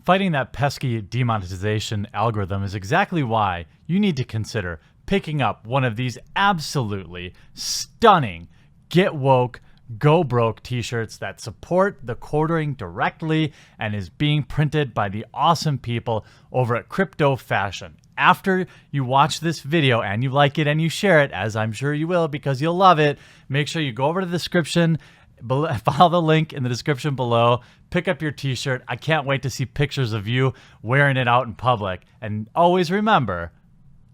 Fighting that pesky demonetization algorithm is exactly why you need to consider picking up one of these absolutely stunning Get Woke, Go Broke t-shirts that support the quartering directly and is being printed by the awesome people over at Crypto Fashion. After you watch this video and you like it and you share it, as I'm sure you will because you'll love it, make sure you go over to the description, follow the link in the description below, pick up your t-shirt. I can't wait to see pictures of you wearing it out in public. And always remember,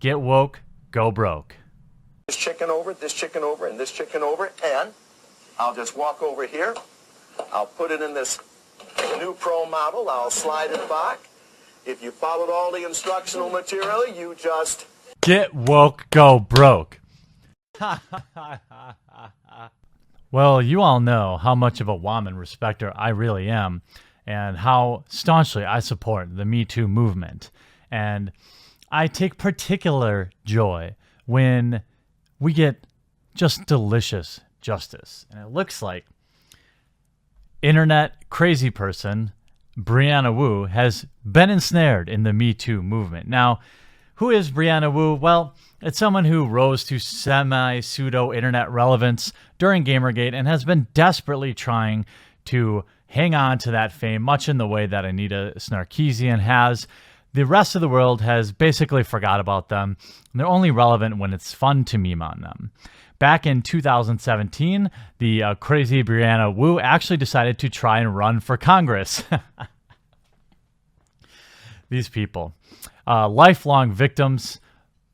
get woke, go broke. This chicken over, and this chicken over, and I'll just walk over here. I'll put it in this new Pro model. I'll slide it back. If you followed all the instructional material, you just... Get woke, go broke. Well, you all know how much of a woman respecter I really am and how staunchly I support the Me Too movement. And I take particular joy when we get just delicious justice. And it looks like internet crazy person Brianna Wu has been ensnared in the Me Too movement. Now, who is Brianna Wu? Well, it's someone who rose to semi-pseudo internet relevance during Gamergate and has been desperately trying to hang on to that fame, much in the way that Anita Sarkeesian has. The rest of the world has basically forgot about them. They're only relevant when it's fun to meme on them. Back in 2017, the crazy Brianna Wu actually decided to try and run for Congress. These people. Lifelong victims,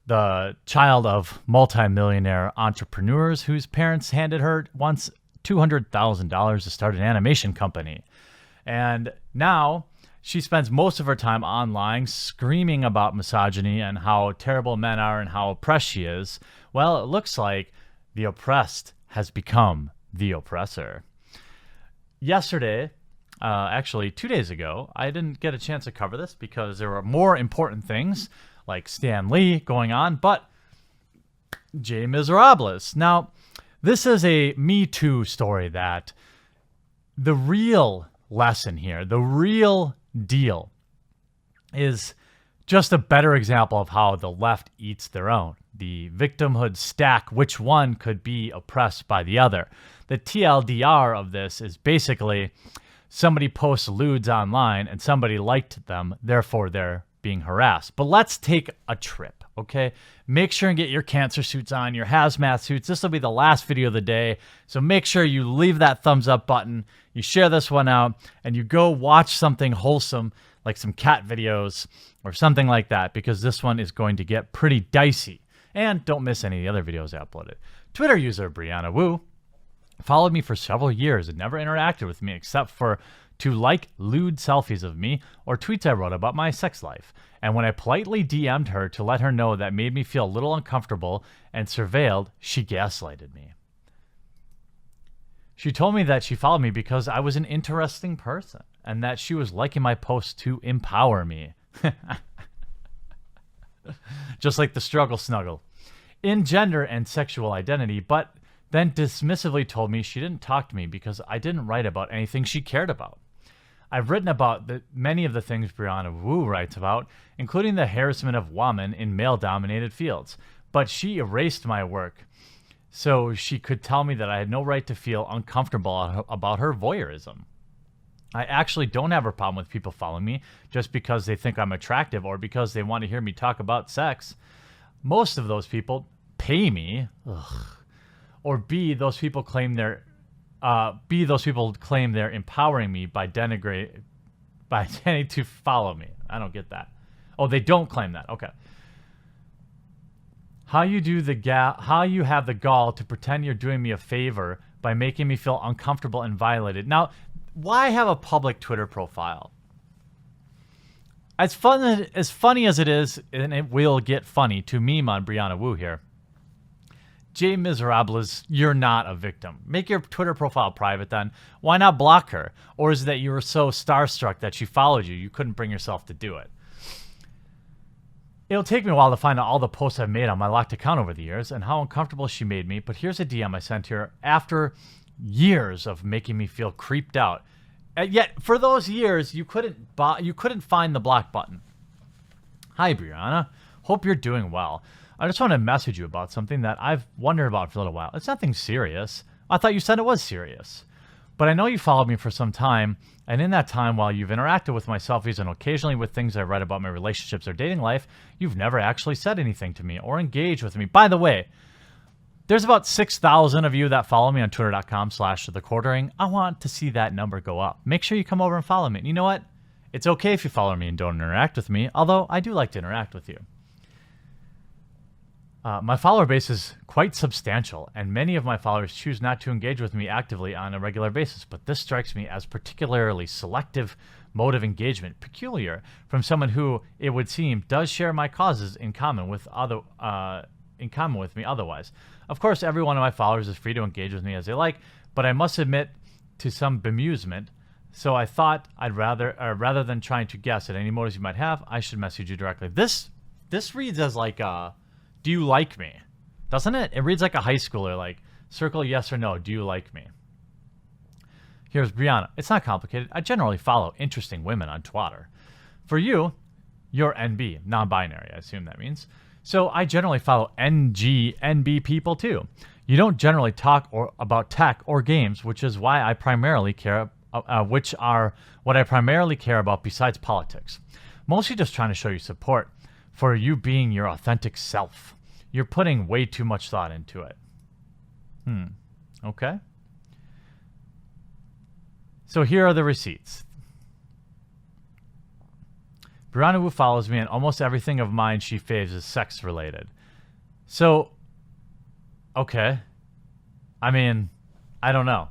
the child of multimillionaire entrepreneurs whose parents handed her once $200,000 to start an animation company. And now she spends most of her time online screaming about misogyny and how terrible men are and how oppressed she is. Well, it looks like the oppressed has become the oppressor. Yesterday, actually 2 days ago, I didn't get a chance to cover this because there were more important things like Stan Lee going on, but Jay Miserables. Now, this is a Me Too story that the real lesson here, the real deal, is just a better example of how the left eats their own. The victimhood stack, which one could be oppressed by the other. The TLDR of this is basically somebody posts lewds online and somebody liked them, therefore they're being harassed. But let's take a trip, okay? Make sure and get your cancer suits on, your hazmat suits. This will be the last video of the day, so make sure you leave that thumbs up button, you share this one out, and you go watch something wholesome like some cat videos or something like that, because this one is going to get pretty dicey. And don't miss any of the other videos I uploaded. Twitter user Brianna Wu followed me for several years and never interacted with me except for to like lewd selfies of me or tweets I wrote about my sex life. And when I politely DM'd her to let her know that made me feel a little uncomfortable and surveilled, she gaslighted me. She told me that she followed me because I was an interesting person and that she was liking my posts to empower me. Just like the struggle snuggle. In gender and sexual identity, but then dismissively told me she didn't talk to me because I didn't write about anything she cared about. I've written about many of the things Brianna Wu writes about, including the harassment of women in male-dominated fields, but she erased my work so she could tell me that I had no right to feel uncomfortable about her voyeurism. I actually don't have a problem with people following me just because they think I'm attractive or because they want to hear me talk about sex. Most of those people pay me, or B, those people claim they're empowering me by tending to follow me. I don't get that. Oh, they don't claim that. Okay. How you have the gall to pretend you're doing me a favor by making me feel uncomfortable and violated. Now, why have a public Twitter profile? As funny as it is, and it will get funny to meme on Brianna Wu here, Jay Miserables, you're not a victim. Make your Twitter profile private then. Why not block her? Or is it that you were so starstruck that she followed you couldn't bring yourself to do it? It'll take me a while to find out all the posts I've made on my locked account over the years and how uncomfortable she made me, but here's a DM I sent her after years of making me feel creeped out. Yet for those years, you couldn't find the block button. Hi, Brianna. Hope you're doing well. I just want to message you about something that I've wondered about for a little while. It's nothing serious. I thought you said it was serious. But I know you followed me for some time, and in that time, while you've interacted with my selfies and occasionally with things I read about my relationships or dating life, you've never actually said anything to me or engaged with me. By the way, there's about 6,000 of you that follow me on twitter.com/thequartering. I want to see that number go up. Make sure you come over and follow me. And you know what? It's okay if you follow me and don't interact with me, although I do like to interact with you. My follower base is quite substantial, and many of my followers choose not to engage with me actively on a regular basis, but this strikes me as particularly selective mode of engagement, peculiar from someone who, it would seem, does share my causes in common with me otherwise. Of course, every one of my followers is free to engage with me as they like, but I must admit to some bemusement, so I thought rather than trying to guess at any motives you might have, I should message you directly. This reads as like do you like me? Doesn't it? It reads like a high schooler, like, circle yes or no, do you like me? Here's Brianna. It's not complicated. I generally follow interesting women on Twitter. For you, you're NB, non-binary, I assume that means. So I generally follow NB people too. You don't generally talk about tech or games, which is why I primarily care, which are what I primarily care about besides politics. Mostly just trying to show you support for you being your authentic self. You're putting way too much thought into it. Okay. So here are the receipts. Brianna, who follows me, and almost everything of mine she faves is sex related. So, okay. I mean, I don't know.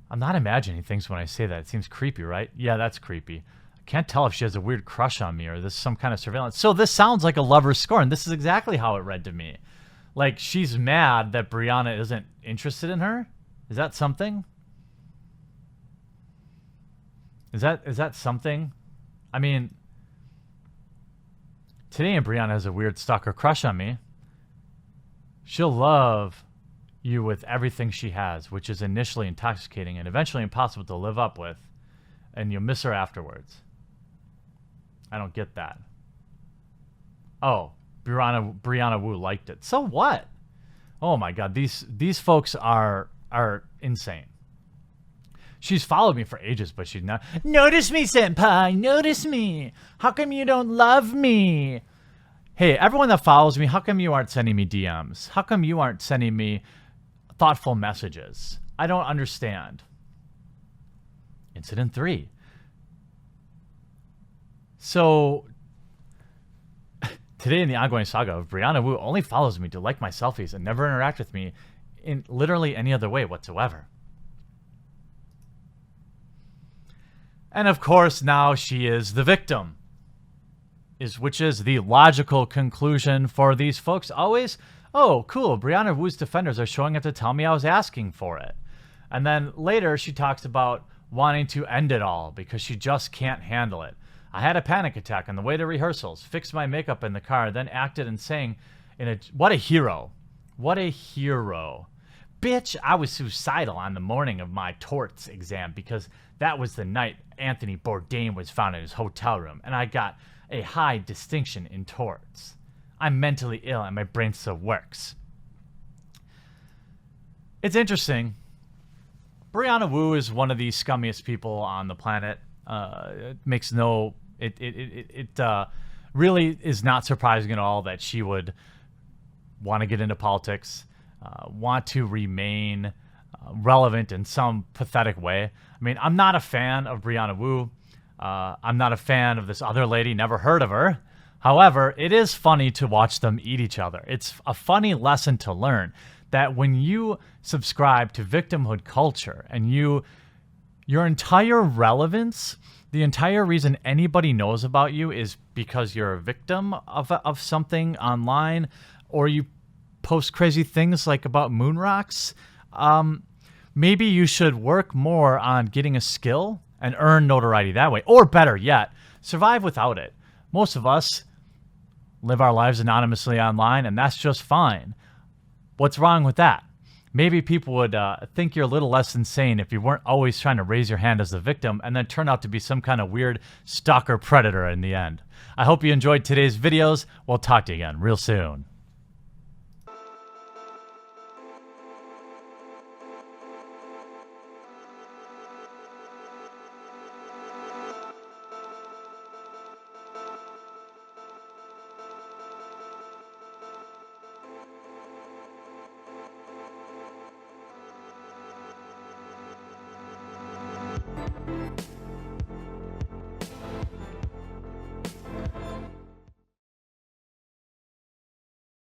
I'm not imagining things when I say that. It seems creepy, right? Yeah, that's creepy. Can't tell if she has a weird crush on me or this is some kind of surveillance. So this sounds like a lover's scorn. This is exactly how it read to me. Like she's mad that Brianna isn't interested in her. Is that something? Is that something? I mean, today Brianna has a weird stalker crush on me. She'll love you with everything she has, which is initially intoxicating and eventually impossible to live up with, and you'll miss her afterwards. I don't get that. Oh, Brianna Wu liked it. So what? Oh my God, these folks are insane. She's followed me for ages, but she's not. Notice me, senpai. Notice me. How come you don't love me? Hey, everyone that follows me, how come you aren't sending me DMs? How come you aren't sending me thoughtful messages? I don't understand. Incident 3. So, today in the ongoing saga of Brianna Wu only follows me to like my selfies and never interact with me in literally any other way whatsoever. And of course, now she is the victim, which is the logical conclusion for these folks. Always, oh, cool, Brianna Wu's defenders are showing up to tell me I was asking for it. And then later she talks about wanting to end it all because she just can't handle it. I had a panic attack on the way to rehearsals, fixed my makeup in the car, then acted and sang what a hero. What a hero. Bitch, I was suicidal on the morning of my torts exam because that was the night Anthony Bourdain was found in his hotel room, and I got a high distinction in torts. I'm mentally ill and my brain still works. It's interesting. Brianna Wu is one of the scummiest people on the planet. It really is not surprising at all that she would want to get into politics, want to remain relevant in some pathetic way. I mean, I'm not a fan of Brianna Wu. I'm not a fan of this other lady, never heard of her. However, it is funny to watch them eat each other. It's a funny lesson to learn that when you subscribe to victimhood culture and your entire relevance, the entire reason anybody knows about you is because you're a victim of something online, or you post crazy things like about moon rocks, maybe you should work more on getting a skill and earn notoriety that way. Or better yet, survive without it. Most of us live our lives anonymously online, and that's just fine. What's wrong with that? maybe people would think you're a little less insane if you weren't always trying to raise your hand as the victim and then turn out to be some kind of weird stalker predator in the end. I hope you enjoyed today's videos. We'll talk to you again real soon.